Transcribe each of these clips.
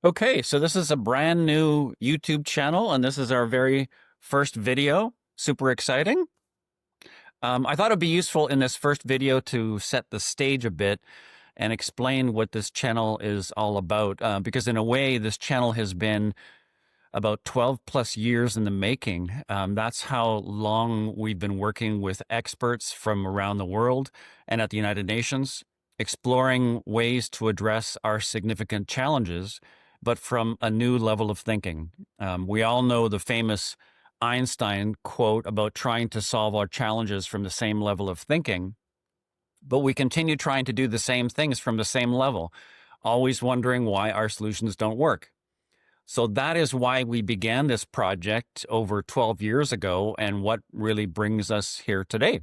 Okay, so this is a brand new YouTube channel, and this is our very first video. Super exciting. I thought it'd be useful in this first video to set the stage a bit and explain what this channel is all about, because in a way, this channel has been about 12 plus years in the making. That's how long we've been working with experts from around the world and at the United Nations, exploring ways to address our significant challenges, but from a new level of thinking. We all know the famous Einstein quote about trying to solve our challenges from the same level of thinking, but we continue trying to do the same things from the same level, always wondering why our solutions don't work. So that is why we began this project over 12 years ago and what really brings us here today.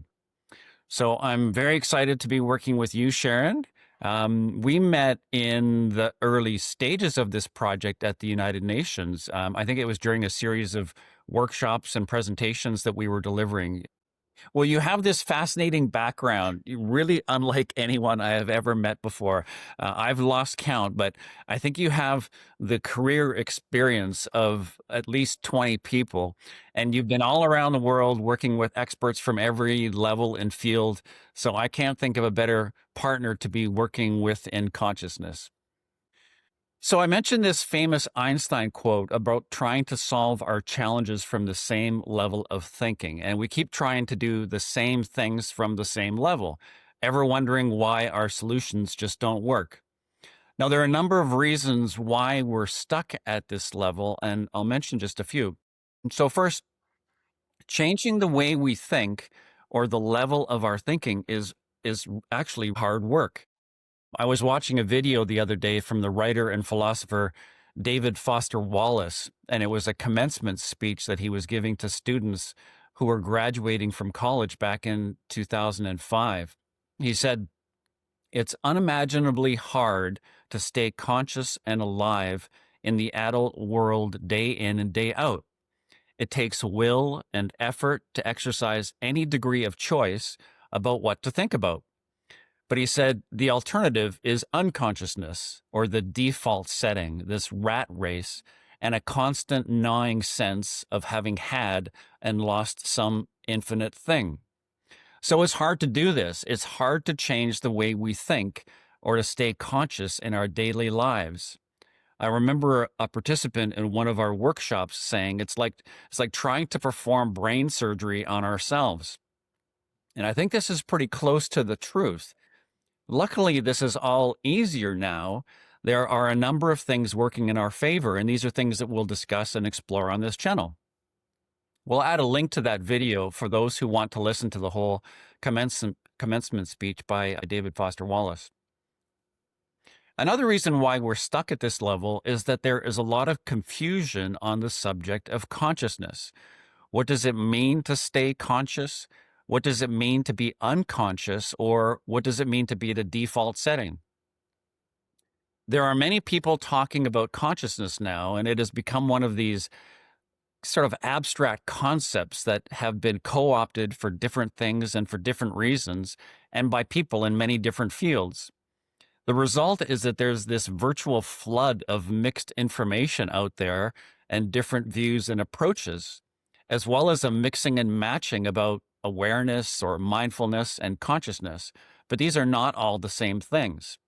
So I'm very excited to be working with you, Sharon. We met in the early stages of this project at the United Nations. I think it was during a series of workshops and presentations that we were delivering. Well, you have this fascinating background, really unlike anyone I have ever met before. I've lost count, but I think you have the career experience of at least 20 people, and you've been all around the world working with experts from every level and field. So I can't think of a better partner to be working with in consciousness. So I mentioned this famous Einstein quote about trying to solve our challenges from the same level of thinking. And we keep trying to do the same things from the same level, ever wondering why our solutions just don't work. Now, there are a number of reasons why we're stuck at this level, and I'll mention just a few. So first, changing the way we think or the level of our thinking is actually hard work. I was watching a video the other day from the writer and philosopher David Foster Wallace, and it was a commencement speech that he was giving to students who were graduating from college back in 2005. He said, "It's unimaginably hard to stay conscious and alive in the adult world day in and day out. It takes will and effort to exercise any degree of choice about what to think about." But he said the alternative is unconsciousness, or the default setting, this rat race, and a constant gnawing sense of having had and lost some infinite thing. So it's hard to do this. It's hard to change the way we think or to stay conscious in our daily lives. I remember a participant in one of our workshops saying it's like trying to perform brain surgery on ourselves. And I think this is pretty close to the truth. Luckily, this is all easier now. There are a number of things working in our favor, and these are things that we'll discuss and explore on this channel. We'll add a link to that video for those who want to listen to the whole commencement speech by David Foster Wallace. Another reason why we're stuck at this level is that there is a lot of confusion on the subject of consciousness. What does it mean to stay conscious? What does it mean to be unconscious, or what does it mean to be the default setting? There are many people talking about consciousness now, and it has become one of these sort of abstract concepts that have been co-opted for different things and for different reasons, and by people in many different fields. The result is that there's this virtual flood of mixed information out there and different views and approaches, as well as a mixing and matching about awareness or mindfulness and consciousness, but these are not all the same things.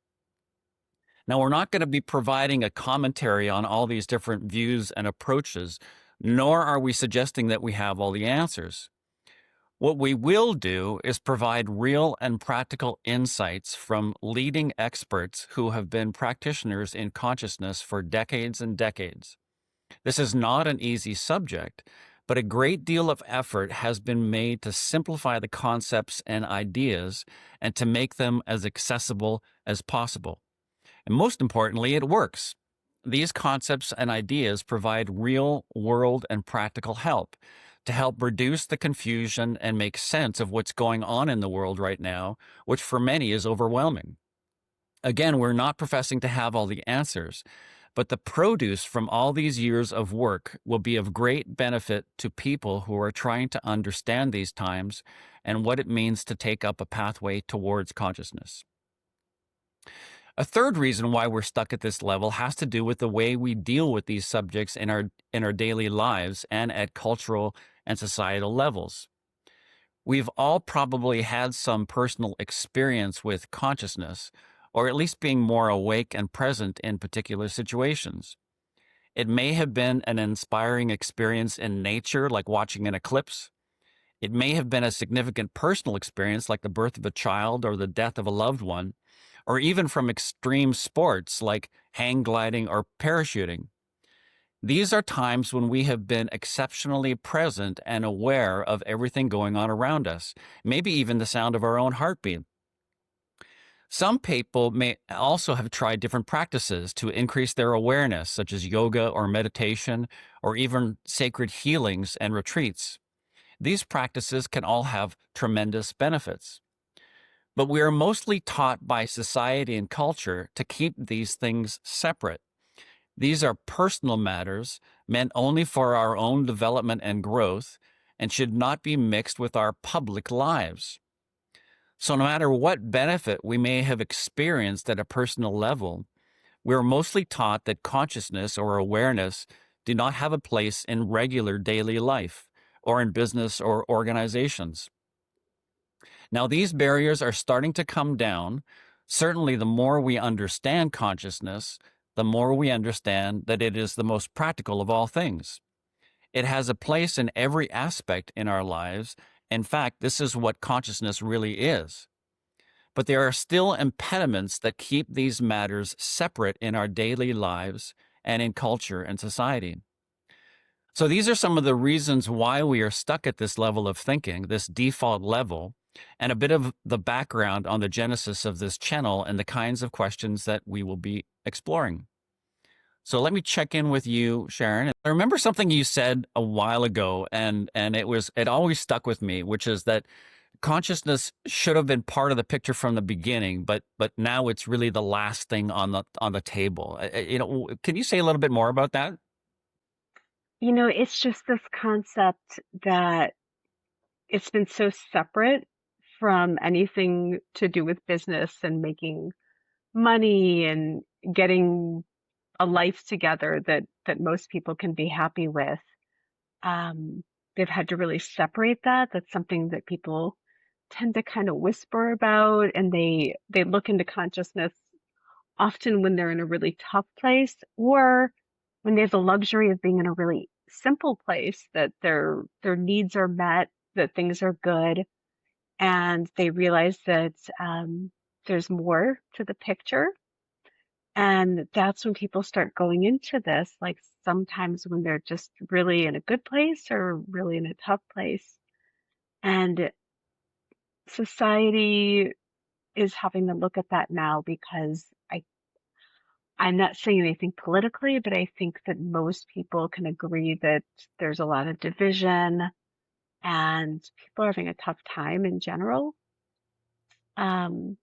Now, we're not going to be providing a commentary on all these different views and approaches, nor are we suggesting that we have all the answers. What we will do is provide real and practical insights from leading experts who have been practitioners in consciousness for decades and decades. This is not an easy subject, but a great deal of effort has been made to simplify the concepts and ideas and to make them as accessible as possible. And most importantly, it works. These concepts and ideas provide real world and practical help to help reduce the confusion and make sense of what's going on in the world right now, which for many is overwhelming. Again, we're not professing to have all the answers, but the produce from all these years of work will be of great benefit to people who are trying to understand these times and what it means to take up a pathway towards consciousness. A third reason why we're stuck at this level has to do with the way we deal with these subjects in our daily lives and at cultural and societal levels. We've all probably had some personal experience with consciousness, or at least being more awake and present in particular situations. It may have been an inspiring experience in nature, like watching an eclipse. It may have been a significant personal experience, like the birth of a child or the death of a loved one, or even from extreme sports like hang gliding or parachuting. These are times when we have been exceptionally present and aware of everything going on around us, maybe even the sound of our own heartbeat. Some people may also have tried different practices to increase their awareness, such as yoga or meditation, or even sacred healings and retreats. These practices can all have tremendous benefits. But we are mostly taught by society and culture to keep these things separate. These are personal matters meant only for our own development and growth, and should not be mixed with our public lives. So no matter what benefit we may have experienced at a personal level, we are mostly taught that consciousness or awareness do not have a place in regular daily life or in business or organizations. Now, these barriers are starting to come down. Certainly, the more we understand consciousness, the more we understand that it is the most practical of all things. It has a place in every aspect in our lives. In fact, this is what consciousness really is. But there are still impediments that keep these matters separate in our daily lives and in culture and society. So these are some of the reasons why we are stuck at this level of thinking, this default level, and a bit of the background on the genesis of this channel and the kinds of questions that we will be exploring. So let me check in with you, Sharon. I remember something you said a while ago, and it always stuck with me, which is that consciousness should have been part of the picture from the beginning, but now it's really the last thing on the table. Can you say a little bit more about that? It's just this concept that it's been so separate from anything to do with business and making money and getting a life together that most people can be happy with. Um, they've had to really separate that. That's something that people tend to kind of whisper about, and they look into consciousness often when they're in a really tough place, or when they have the luxury of being in a really simple place, that their needs are met, that things are good, and they realize that there's more to the picture. And that's when people start going into this, like sometimes when they're just really in a good place or really in a tough place. And society is having to look at that now because I'm not saying anything politically, but I think that most people can agree that there's a lot of division and people are having a tough time in general. Um,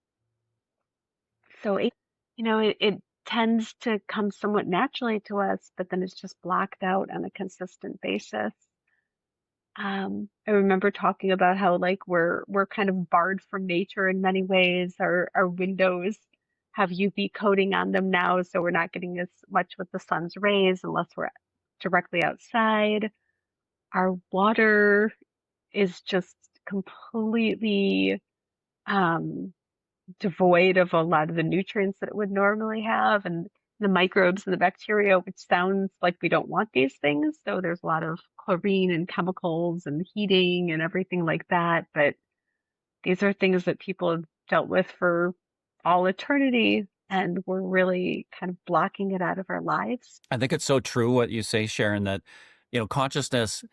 so it tends to come somewhat naturally to us, but then it's just blocked out on a consistent basis. I remember talking about how like we're kind of barred from nature in many ways. Our windows have UV coating on them now, so we're not getting as much with the sun's rays unless we're directly outside. Our water is just completely um, devoid of a lot of the nutrients that it would normally have, and the microbes and the bacteria, which sounds like we don't want these things. So there's a lot of chlorine and chemicals and heating and everything like that. But these are things that people have dealt with for all eternity, and we're really kind of blocking it out of our lives. I think it's so true what you say, Sharon, that, consciousness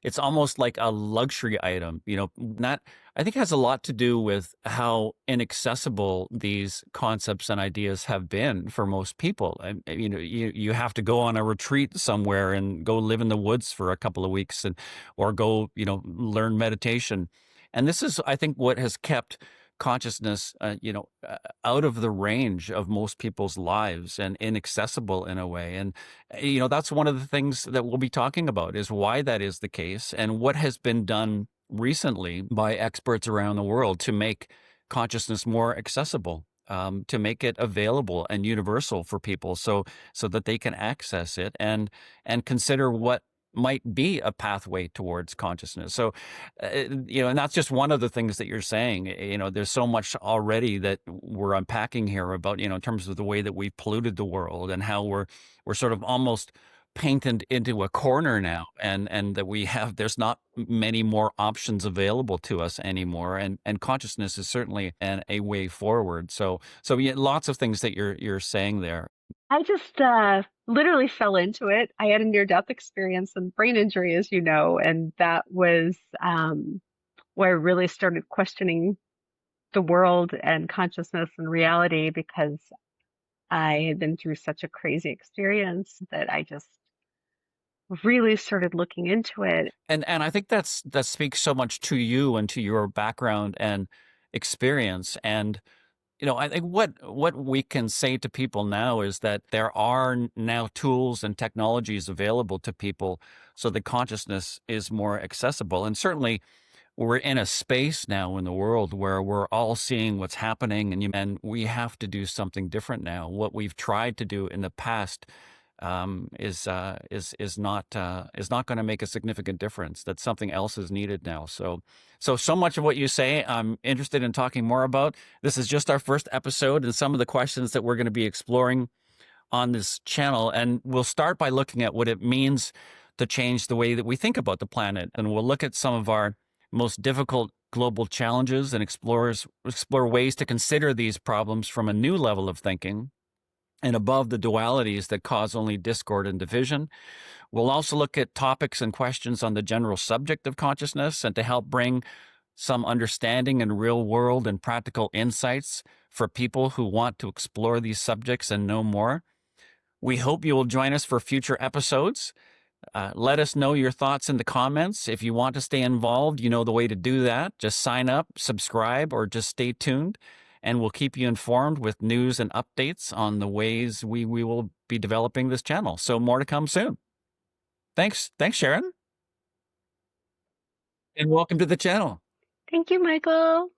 it's almost like a luxury item, not, I think it has a lot to do with how inaccessible these concepts and ideas have been for most people. And, you have to go on a retreat somewhere and go live in the woods for a couple of weeks or go, learn meditation. And this is, I think, what has kept consciousness, out of the range of most people's lives and inaccessible in a way. And, that's one of the things that we'll be talking about is why that is the case and what has been done recently by experts around the world to make consciousness more accessible. to make it available and universal for people, so that they can access it and consider what might be a pathway towards consciousness. So, and that's just one of the things that you're saying. There's so much already that we're unpacking here about, in terms of the way that we've polluted the world and how we're sort of almost painted into a corner now, and that there's not many more options available to us anymore, and consciousness is certainly a way forward. So yeah, lots of things that you're saying there. I just literally fell into it. I had a near-death experience and brain injury, as you know, and that was where I really started questioning the world and consciousness and reality, because I had been through such a crazy experience that I just really started looking into it. And I think that speaks so much to you and to your background and experience. And I think what we can say to people now is that there are now tools and technologies available to people so that consciousness is more accessible. And certainly we're in a space now in the world where we're all seeing what's happening, and we have to do something different now. What we've tried to do in the past is not going to make a significant difference. That something else is needed now. So much of what you say, I'm interested in talking more about. This is just our first episode, and some of the questions that we're going to be exploring on this channel. And we'll start by looking at what it means to change the way that we think about the planet, and we'll look at some of our most difficult global challenges and explore ways to consider these problems from a new level of thinking and above the dualities that cause only discord and division. We'll also look at topics and questions on the general subject of consciousness, and to help bring some understanding and real world and practical insights for people who want to explore these subjects and know more. We hope you will join us for future episodes. Let us know your thoughts in the comments. If you want to stay involved, you know the way to do that. Just sign up, subscribe, or just stay tuned, and we'll keep you informed with news and updates on the ways we will be developing this channel. So more to come soon. Thanks, Sharon, and welcome to the channel. Thank you, Michael.